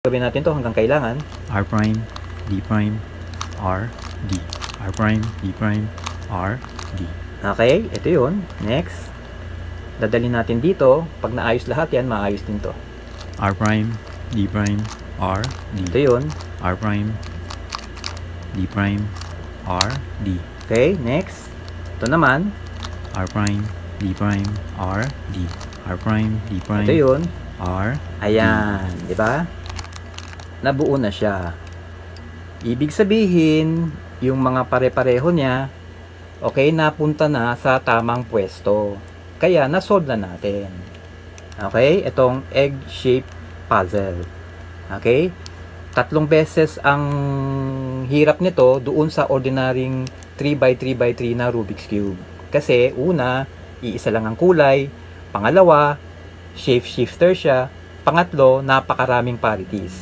Gawin natin to hanggang kailangan R prime, D prime, R, D. R prime, D prime, R, D. Okay, ito yun. Next, dadalhin natin dito. Pag naayos lahat yan, maayos din to. R prime, D prime, R, D. Ito yun. R prime, D prime, R, D. Okay, next. Ito naman. R prime, D prime, R, D. R prime, D prime, Ito yun. R, Ayan, di ba? Nabuo na siya. Ibig sabihin, yung mga pare-pareho niya, okay, napunta na sa tamang pwesto. Kaya, nasolve na natin. Okay, itong egg-shaped puzzle. Okay? 3 beses ang hirap nito doon sa ordinaryong 3x3x3 na Rubik's Cube. Kasi, una, iisa lang ang kulay. Pangalawa, shape shifter siya. Pangatlo, napakaraming parities.